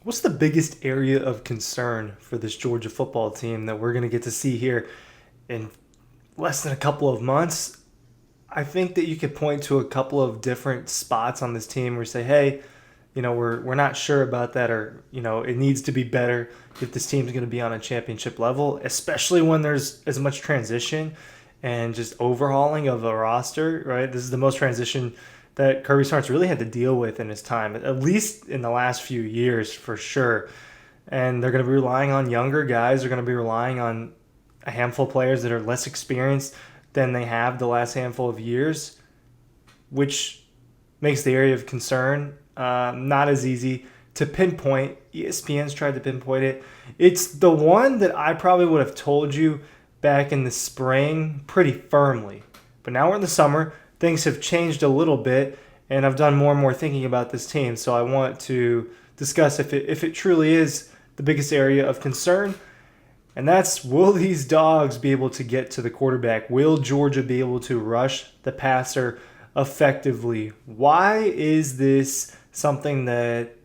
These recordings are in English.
What's the biggest area of concern for this Georgia football team that we're going to get to see here in less than a couple of months? I think that you could point to a couple of different spots on this team where you say, hey, we're not sure about that, or it needs to be better if this team's going to be on a championship level, especially when there's as much transition and just overhauling of a roster, right? This is the most transition that Kirby Smart's really had to deal with in his time, at least in the last few years for sure. And they're going to be relying on younger guys. They're going to be relying on a handful of players that are less experienced than they have the last handful of years, which makes the area of concern not as easy to pinpoint. ESPN's tried to pinpoint it. It's the one that I probably would have told you back in the spring pretty firmly. But now we're in the summer. Things have changed a little bit, and I've done more and more thinking about this team. So I want to discuss if it truly is the biggest area of concern. And that's, will these dogs be able to get to the quarterback? Will Georgia be able to rush the passer effectively? Why is this something that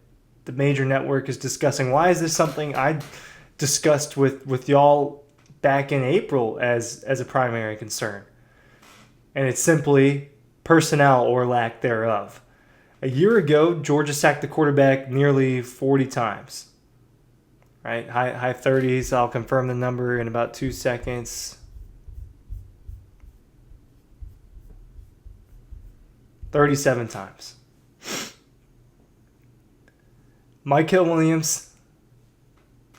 the major network is discussing? Why is this something I discussed with y'all back in April as a primary concern? And it's simply personnel or lack thereof. A year ago, Georgia sacked the quarterback nearly 40 times. Right, high 30s. I'll confirm the number in about 2 seconds. 37 times. Michael Williams,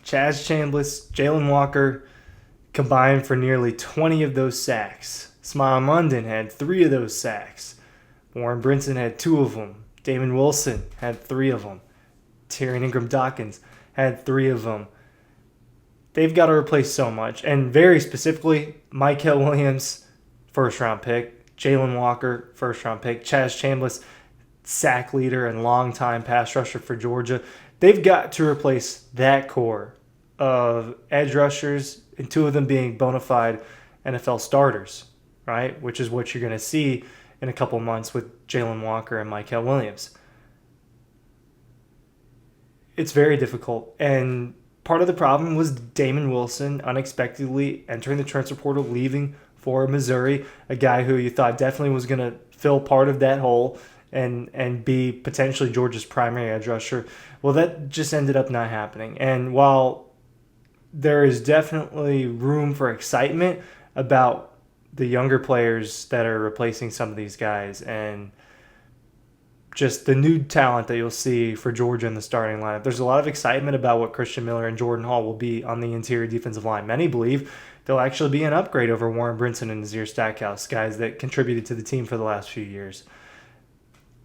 Chaz Chambliss, Jalen Walker combined for nearly 20 of those sacks. Smile Munden had 3 of those sacks. Warren Brinson had 2 of them. Damon Wilson had 3 of them. Tyrion Ingram-Dawkins had 3 of them. They've got to replace so much. And very specifically, Michael Williams, first-round pick. Jalen Walker, first-round pick. Chaz Chambliss, sack leader and longtime pass rusher for Georgia. They've got to replace that core of edge rushers, and 2 of them being bona fide NFL starters, right? Which is what you're going to see in a couple months with Jalen Walker and Michael Williams. It's very difficult. And part of the problem was Damon Wilson unexpectedly entering the transfer portal, leaving for Missouri, a guy who you thought definitely was going to fill part of that hole and be potentially Georgia's primary edge rusher. Well, that just ended up not happening. And while there is definitely room for excitement about the younger players that are replacing some of these guys and just the new talent that you'll see for Georgia in the starting lineup, there's a lot of excitement about what Christian Miller and Jordan Hall will be on the interior defensive line. Many believe they'll actually be an upgrade over Warren Brinson and Nazir Stackhouse, guys that contributed to the team for the last few years.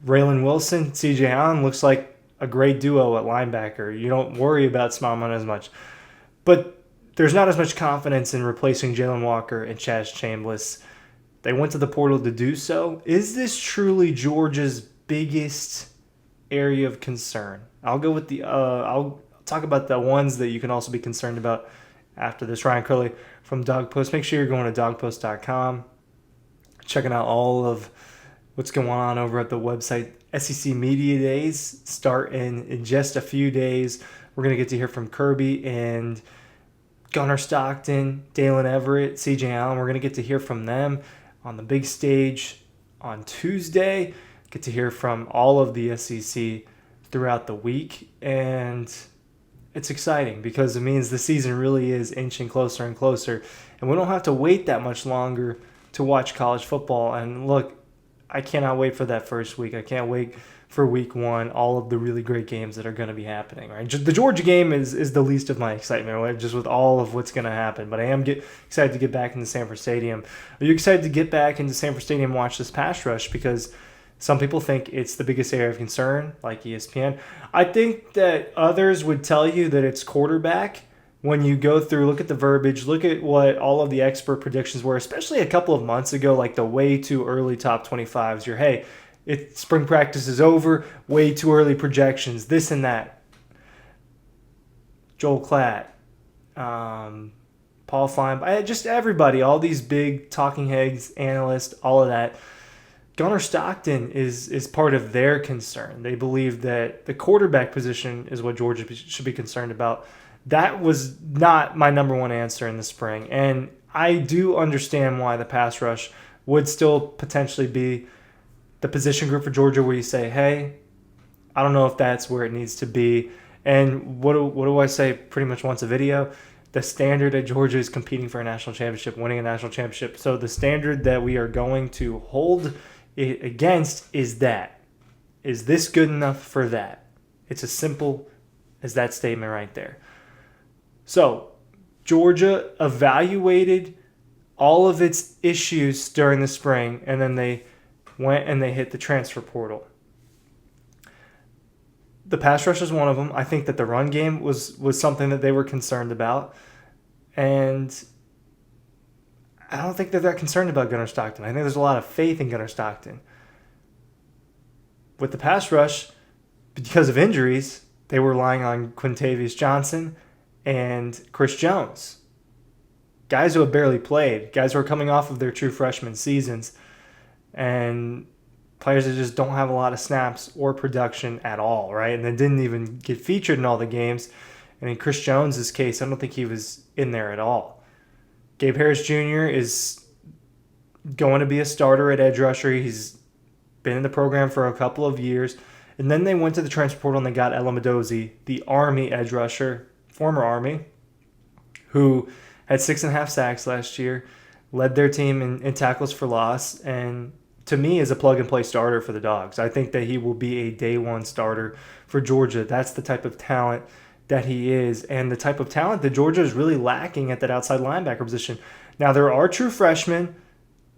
Raylan Wilson, CJ Allen looks like a great duo at linebacker. You don't worry about Smallman as much. But there's not as much confidence in replacing Jalen Walker and Chaz Chambliss. They went to the portal to do so. Is this truly Georgia's biggest area of concern? I'll go with I'll talk about the ones that you can also be concerned about after this. Ryan Curley from Dawg Post. Make sure you're going to dogpost.com, checking out all of what's going on over at the website. SEC Media Days start in just a few days. We're going to get to hear from Kirby and Gunnar Stockton, Dalen Everett, CJ Allen. We're going to get to hear from them on the big stage on Tuesday. Get to hear from all of the SEC throughout the week. And it's exciting because it means the season really is inching closer and closer. And we don't have to wait that much longer to watch college football. And look, I cannot wait for that first week. I can't wait for week 1, all of the really great games that are going to be happening. Right, the Georgia game is the least of my excitement, right? Just with all of what's going to happen. But I am excited to get back into Sanford Stadium. Are you excited to get back into Sanford Stadium and watch this pass rush? Because some people think it's the biggest area of concern, like ESPN. I think that others would tell you that it's quarterback. When you go through, look at the verbiage, look at what all of the expert predictions were, especially a couple of months ago, like the way too early top 25s. Spring practice is over, way too early projections, this and that. Joel Klatt, Paul Fine, just everybody, all these big talking heads, analysts, all of that. Gunnar Stockton is part of their concern. They believe that the quarterback position is what Georgia should be concerned about. That was not my number one answer in the spring. And I do understand why the pass rush would still potentially be the position group for Georgia where you say, hey, I don't know if that's where it needs to be. And what do I say pretty much once a video? The standard at Georgia is competing for a national championship, winning a national championship. So the standard that we are going to hold it against is that. Is this good enough for that? It's as simple as that statement right there. So Georgia evaluated all of its issues during the spring, and then they went and they hit the transfer portal. The pass rush is one of them. I think that the run game was something that they were concerned about. And I don't think they're that concerned about Gunnar Stockton. I think there's a lot of faith in Gunnar Stockton. With the pass rush, because of injuries, they were relying on Quintavious Johnson and Chris Jones. Guys who have barely played. Guys who are coming off of their true freshman seasons. And players that just don't have a lot of snaps or production at all, right? And they didn't even get featured in all the games. And in Chris Jones' case, I don't think he was in there at all. Gabe Harris Jr. is going to be a starter at edge rusher. He's been in the program for a couple of years. And then they went to the transfer portal and they got Ella Medozi, the Army edge rusher, former Army, who had 6.5 sacks last year, led their team in tackles for loss, and to me is a plug-and-play starter for the Dogs. I think that he will be a day one starter for Georgia. That's the type of talent that he is, and the type of talent that Georgia is really lacking at that outside linebacker position. Now, there are true freshmen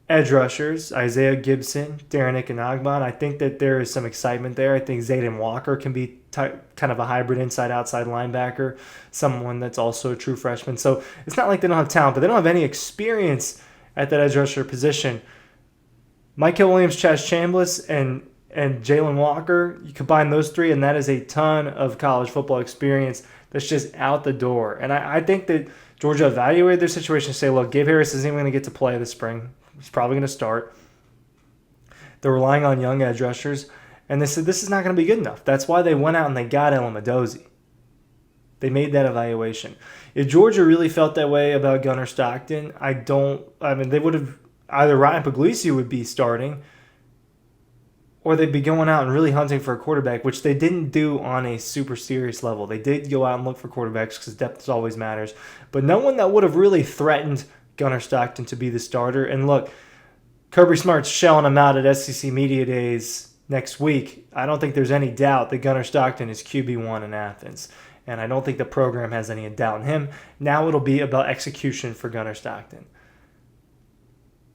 edge rushers, Isaiah Gibson, Darren Ickenogban. I think that there is some excitement there. I think Zayden Walker can be kind of a hybrid inside-outside linebacker, someone that's also a true freshman. So it's not like they don't have talent, but they don't have any experience at that edge rusher position. Michael Williams, Chaz Chambliss, and Jalen Walker, you combine those three, and that is a ton of college football experience that's just out the door. And I think that Georgia evaluated their situation and say, look, Gabe Harris isn't even going to get to play this spring. He's probably going to start. They're relying on young edge rushers, and they said this is not going to be good enough. That's why they went out and they got Ella Medozi. They made that evaluation. If Georgia really felt that way about Gunnar Stockton, they would have either Ryan Puglisi would be starting or they'd be going out and really hunting for a quarterback, which they didn't do on a super serious level. They did go out and look for quarterbacks because depth always matters, but no one that would have really threatened Gunnar Stockton to be the starter. And look, Kirby Smart's shelling him out at SEC Media Days next week. I don't think there's any doubt that Gunnar Stockton is QB1 in Athens, and I don't think the program has any doubt in him. Now it'll be about execution for Gunnar Stockton.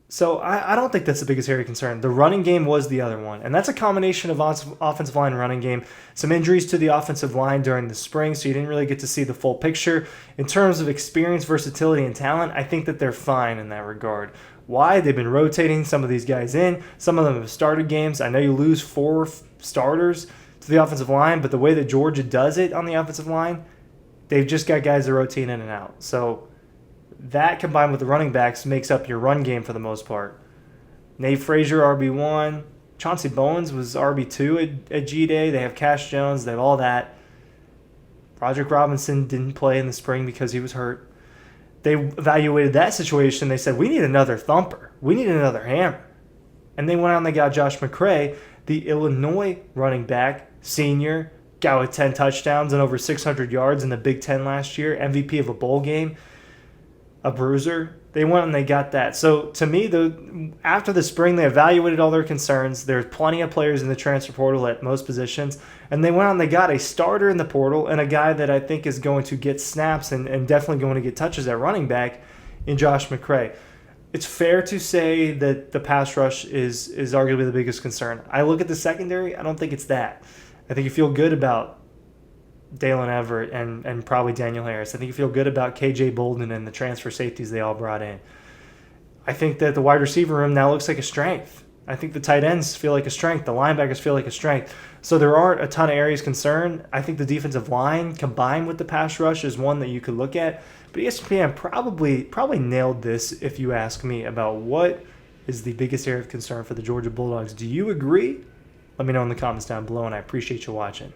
So I don't think that's the biggest area of concern. The running game was the other one, and that's a combination of offensive line and running game. Some injuries to the offensive line during the spring, so you didn't really get to see the full picture. In terms of experience, versatility, and talent, I think that they're fine in that regard. Why? They've been rotating some of these guys in. Some of them have started games. I know you lose 4 starters to the offensive line, but the way that Georgia does it on the offensive line, they've just got guys that rotate in and out. So that combined with the running backs makes up your run game for the most part. Nate Frazier, RB1. Chauncey Bowens was RB2 at G-Day. They have Cash Jones. They have all that. Roderick Robinson didn't play in the spring because he was hurt. They evaluated that situation. They said, we need another thumper. We need another hammer. And they went out and they got Josh McCray, the Illinois running back, senior, guy with 10 touchdowns and over 600 yards in the Big Ten last year, MVP of a bowl game. A bruiser. They went and they got that. So to me, after the spring, they evaluated all their concerns. There's plenty of players in the transfer portal at most positions, and they went out and they got a starter in the portal and a guy that I think is going to get snaps and definitely going to get touches at running back in Josh McCray. It's fair to say that the pass rush is arguably the biggest concern. I look at the secondary. I don't think it's that. I think you feel good about Dalen Everett and probably Daniel Harris. I think you feel good about KJ Bolden and the transfer safeties they all brought in. I think that the wide receiver room now looks like a strength. I think the tight ends feel like a strength. The linebackers feel like a strength. So there aren't a ton of areas concerned. I think the defensive line combined with the pass rush is one that you could look at. But ESPN probably nailed this, if you ask me, about what is the biggest area of concern for the Georgia Bulldogs. Do you agree? Let me know in the comments down below, and I appreciate you watching.